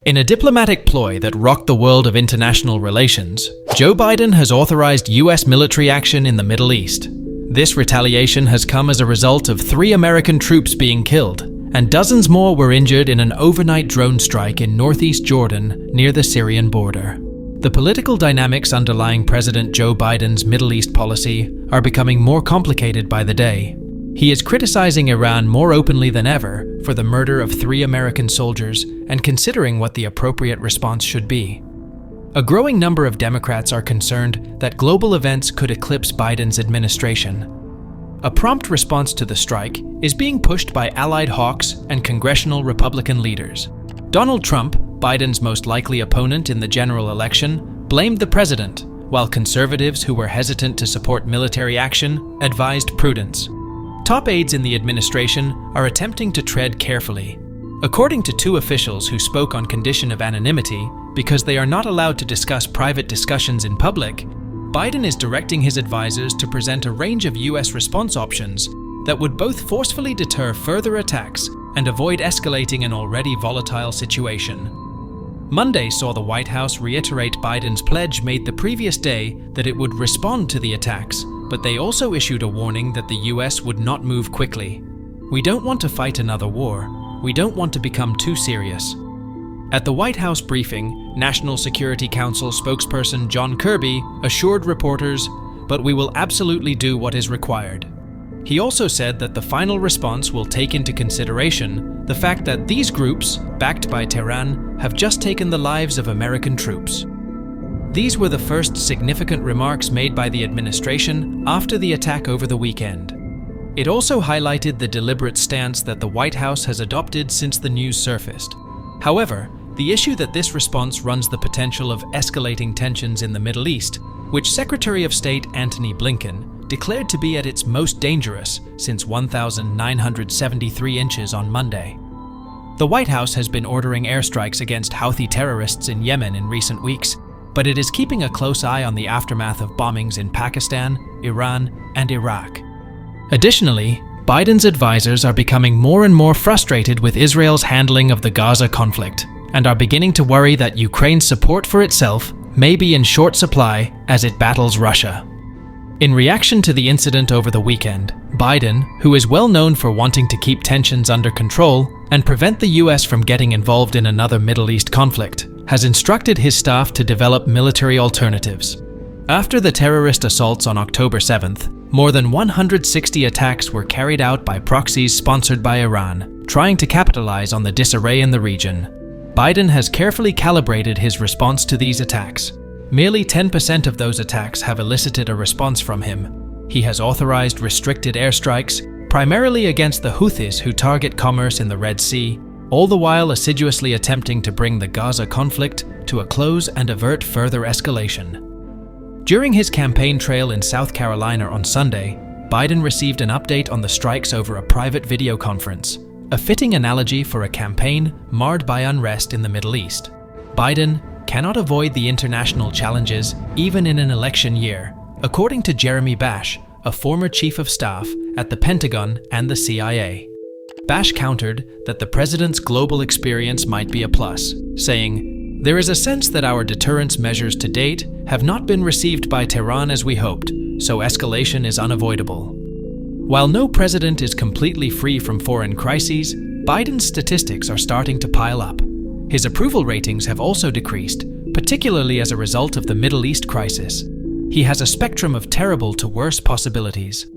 In a diplomatic ploy that rocked the world of international relations, Joe Biden has authorized U.S. military action in the Middle East. This retaliation has come as a result of 3 American troops being killed, and dozens more were injured in an overnight drone strike in northeast Jordan near the Syrian border. The political dynamics underlying President Joe Biden's Middle East policy are becoming more complicated by the day. He is criticizing Iran more openly than ever for the murder of 3 American soldiers and considering what the appropriate response should be. A growing number of Democrats are concerned that global events could eclipse Biden's administration. A prompt response to the strike is being pushed by allied hawks and congressional Republican leaders. Donald Trump, Biden's most likely opponent in the general election, blamed the president, while conservatives who were hesitant to support military action advised prudence. Top aides in the administration are attempting to tread carefully. According to 2 officials who spoke on condition of anonymity because they are not allowed to discuss private discussions in public, Biden is directing his advisors to present a range of U.S. response options that would both forcefully deter further attacks and avoid escalating an already volatile situation. Monday saw the White House reiterate Biden's pledge made the previous day that it would respond to the attacks, but they also issued a warning that the U.S. would not move quickly. "We don't want to fight another war. We don't want to become too serious." At the White House briefing, National Security Council spokesperson John Kirby assured reporters, "But we will absolutely do what is required." He also said that the final response will take into consideration the fact that these groups, backed by Tehran, have just taken the lives of American troops. These were the first significant remarks made by the administration after the attack over the weekend. It also highlighted the deliberate stance that the White House has adopted since the news surfaced. However, the issue that this response runs the potential of escalating tensions in the Middle East, which Secretary of State Antony Blinken declared to be at its most dangerous since 1,973 inches on Monday. The White House has been ordering airstrikes against Houthi terrorists in Yemen in recent weeks, but it is keeping a close eye on the aftermath of bombings in Pakistan, Iran, and Iraq. Additionally, Biden's advisors are becoming more and more frustrated with Israel's handling of the Gaza conflict, and are beginning to worry that Ukraine's support for itself may be in short supply as it battles Russia. In reaction to the incident over the weekend, Biden, who is well known for wanting to keep tensions under control and prevent the U.S. from getting involved in another Middle East conflict, has instructed his staff to develop military alternatives. After the terrorist assaults on October 7th, more than 160 attacks were carried out by proxies sponsored by Iran, trying to capitalize on the disarray in the region. Biden has carefully calibrated his response to these attacks. Merely 10% of those attacks have elicited a response from him. He has authorized restricted airstrikes, primarily against the Houthis who target commerce in the Red Sea, all the while assiduously attempting to bring the Gaza conflict to a close and avert further escalation. During his campaign trail in South Carolina on Sunday, Biden received an update on the strikes over a private video conference, a fitting analogy for a campaign marred by unrest in the Middle East. Biden cannot avoid the international challenges even in an election year, according to Jeremy Bash, a former chief of staff at the Pentagon and the CIA. Bash countered that the president's global experience might be a plus, saying, "There is a sense that our deterrence measures to date have not been received by Tehran as we hoped, so escalation is unavoidable." While no president is completely free from foreign crises, Biden's statistics are starting to pile up. His approval ratings have also decreased, particularly as a result of the Middle East crisis. He has a spectrum of terrible to worse possibilities.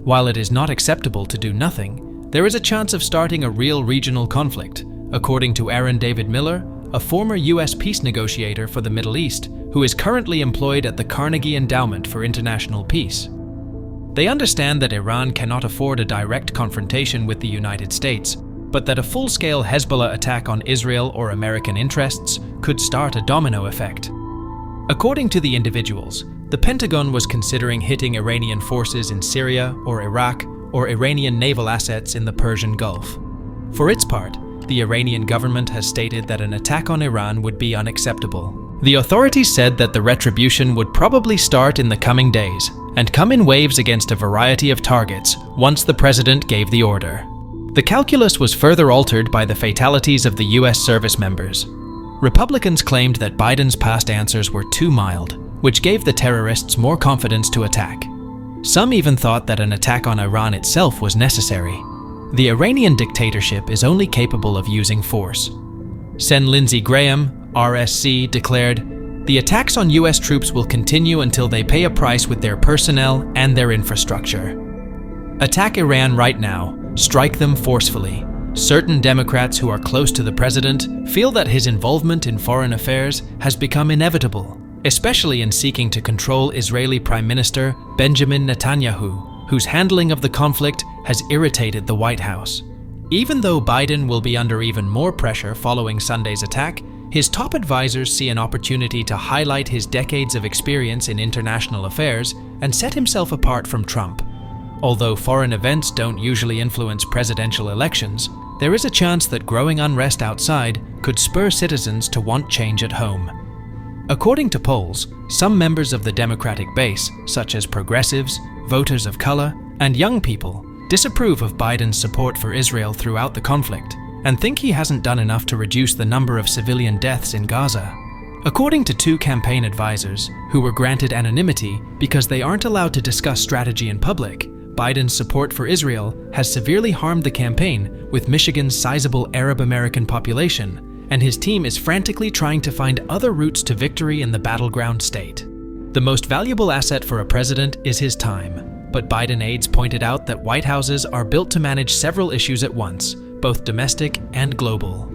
While it is not acceptable to do nothing, there is a chance of starting a real regional conflict, according to Aaron David Miller, a former U.S. peace negotiator for the Middle East, who is currently employed at the Carnegie Endowment for International Peace. They understand that Iran cannot afford a direct confrontation with the United States, but that a full-scale Hezbollah attack on Israel or American interests could start a domino effect. According to the individuals, the Pentagon was considering hitting Iranian forces in Syria or Iraq or Iranian naval assets in the Persian Gulf. For its part, the Iranian government has stated that an attack on Iran would be unacceptable. The authorities said that the retribution would probably start in the coming days and come in waves against a variety of targets once the president gave the order. The calculus was further altered by the fatalities of the U.S. service members. Republicans claimed that Biden's past answers were too mild, which gave the terrorists more confidence to attack. Some even thought that an attack on Iran itself was necessary. The Iranian dictatorship is only capable of using force. Sen. Lindsey Graham, RSC, declared, "The attacks on US troops will continue until they pay a price with their personnel and their infrastructure. Attack Iran right now, strike them forcefully." Certain Democrats who are close to the president feel that his involvement in foreign affairs has become inevitable, especially in seeking to control Israeli Prime Minister Benjamin Netanyahu, whose handling of the conflict has irritated the White House. Even though Biden will be under even more pressure following Sunday's attack, his top advisors see an opportunity to highlight his decades of experience in international affairs and set himself apart from Trump. Although foreign events don't usually influence presidential elections, there is a chance that growing unrest outside could spur citizens to want change at home. According to polls, some members of the Democratic base, such as progressives, voters of color, and young people, disapprove of Biden's support for Israel throughout the conflict and think he hasn't done enough to reduce the number of civilian deaths in Gaza. According to two campaign advisors, who were granted anonymity because they aren't allowed to discuss strategy in public, Biden's support for Israel has severely harmed the campaign with Michigan's sizable Arab American population, and his team is frantically trying to find other routes to victory in the battleground state. The most valuable asset for a president is his time, but Biden aides pointed out that White Houses are built to manage several issues at once, both domestic and global.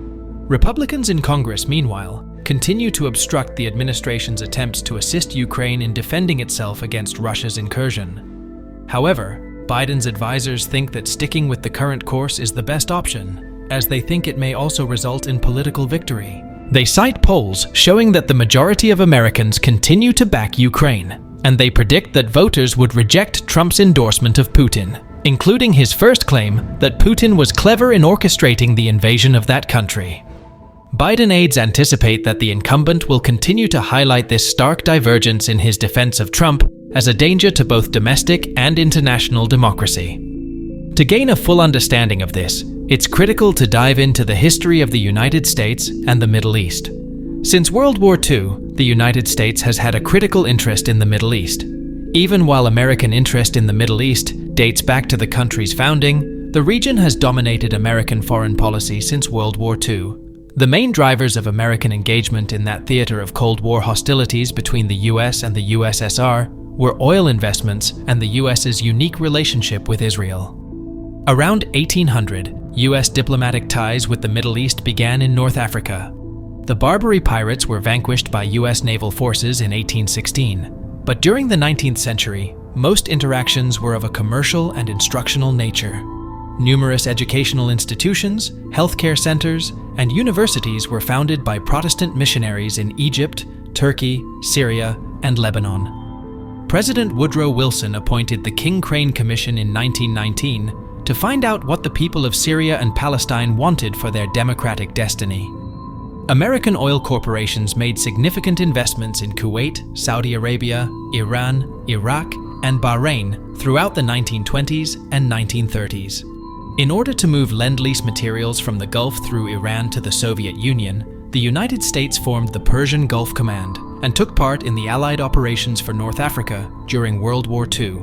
Republicans in Congress, meanwhile, continue to obstruct the administration's attempts to assist Ukraine in defending itself against Russia's incursion. However, Biden's advisors think that sticking with the current course is the best option, as they think it may also result in political victory. They cite polls showing that the majority of Americans continue to back Ukraine, and they predict that voters would reject Trump's endorsement of Putin, including his first claim that Putin was clever in orchestrating the invasion of that country. Biden aides anticipate that the incumbent will continue to highlight this stark divergence in his defense of Trump as a danger to both domestic and international democracy. To gain a full understanding of this, it's critical to dive into the history of the United States and the Middle East. Since World War II, the United States has had a critical interest in the Middle East. Even while American interest in the Middle East dates back to the country's founding, the region has dominated American foreign policy since World War II. The main drivers of American engagement in that theater of Cold War hostilities between the US and the USSR were oil investments and the US's unique relationship with Israel. Around 1800, US diplomatic ties with the Middle East began in North Africa. The Barbary pirates were vanquished by US naval forces in 1816, but during the 19th century, most interactions were of a commercial and instructional nature. Numerous educational institutions, healthcare centers, and universities were founded by Protestant missionaries in Egypt, Turkey, Syria, and Lebanon. President Woodrow Wilson appointed the King Crane Commission in 1919 to find out what the people of Syria and Palestine wanted for their democratic destiny. American oil corporations made significant investments in Kuwait, Saudi Arabia, Iran, Iraq, and Bahrain throughout the 1920s and 1930s. In order to move Lend-Lease materials from the Gulf through Iran to the Soviet Union, the United States formed the Persian Gulf Command and took part in the Allied operations for North Africa during World War II.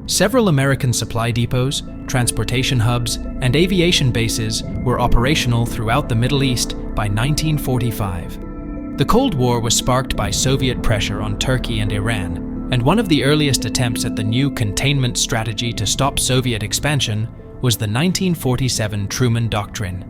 Several American supply depots, transportation hubs, and aviation bases were operational throughout the Middle East by 1945. The Cold War was sparked by Soviet pressure on Turkey and Iran, and one of the earliest attempts at the new containment strategy to stop Soviet expansion was the 1947 Truman Doctrine.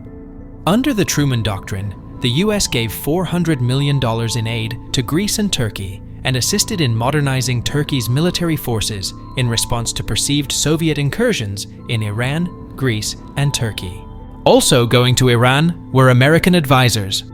Under the Truman Doctrine, the US gave $400 million in aid to Greece and Turkey and assisted in modernizing Turkey's military forces in response to perceived Soviet incursions in Iran, Greece, and Turkey. Also going to Iran were American advisors.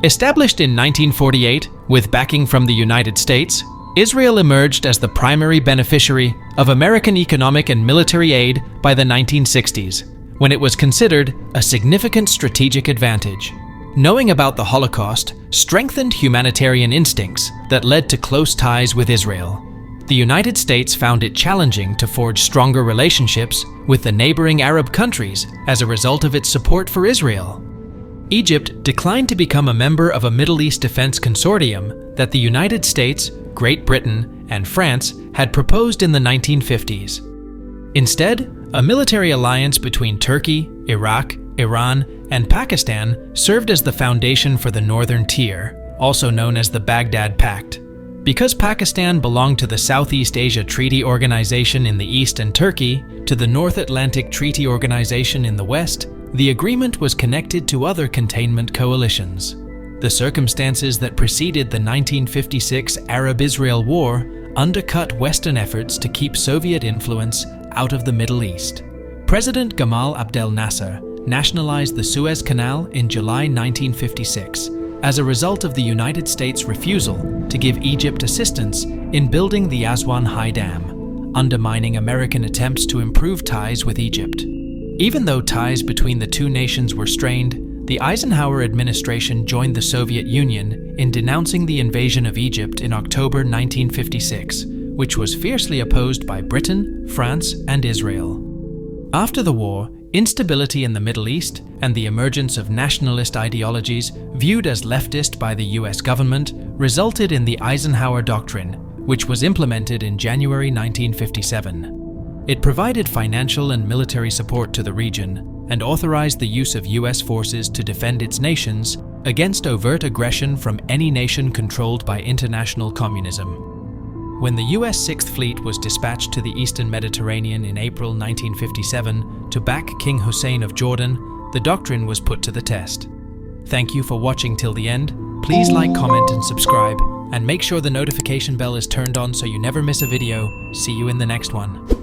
Established in 1948 with backing from the United States, Israel emerged as the primary beneficiary of American economic and military aid by the 1960s, when it was considered a significant strategic advantage. Knowing about the Holocaust strengthened humanitarian instincts that led to close ties with Israel. The United States found it challenging to forge stronger relationships with the neighboring Arab countries as a result of its support for Israel. Egypt declined to become a member of a Middle East defense consortium that the United States, Great Britain, and France had proposed in the 1950s. Instead, a military alliance between Turkey, Iraq, Iran, and Pakistan served as the foundation for the Northern Tier, also known as the Baghdad Pact. Because Pakistan belonged to the Southeast Asia Treaty Organization in the east and Turkey to the North Atlantic Treaty Organization in the west, the agreement was connected to other containment coalitions. The circumstances that preceded the 1956 Arab-Israel War undercut Western efforts to keep Soviet influence out of the Middle East. President Gamal Abdel Nasser nationalized the Suez Canal in July 1956 as a result of the United States' refusal to give Egypt assistance in building the Aswan High Dam, undermining American attempts to improve ties with Egypt. Even though ties between the two nations were strained, the Eisenhower administration joined the Soviet Union in denouncing the invasion of Egypt in October 1956, which was fiercely opposed by Britain, France, and Israel. After the war, instability in the Middle East and the emergence of nationalist ideologies viewed as leftist by the US government resulted in the Eisenhower Doctrine, which was implemented in January 1957. It provided financial and military support to the region and authorized the use of US forces to defend its nations against overt aggression from any nation controlled by international communism. When the US Sixth Fleet was dispatched to the Eastern Mediterranean in April 1957 to back King Hussein of Jordan, the doctrine was put to the test. Thank you for watching till the end. Please like, comment, and subscribe, and make sure the notification bell is turned on so you never miss a video. See you in the next one.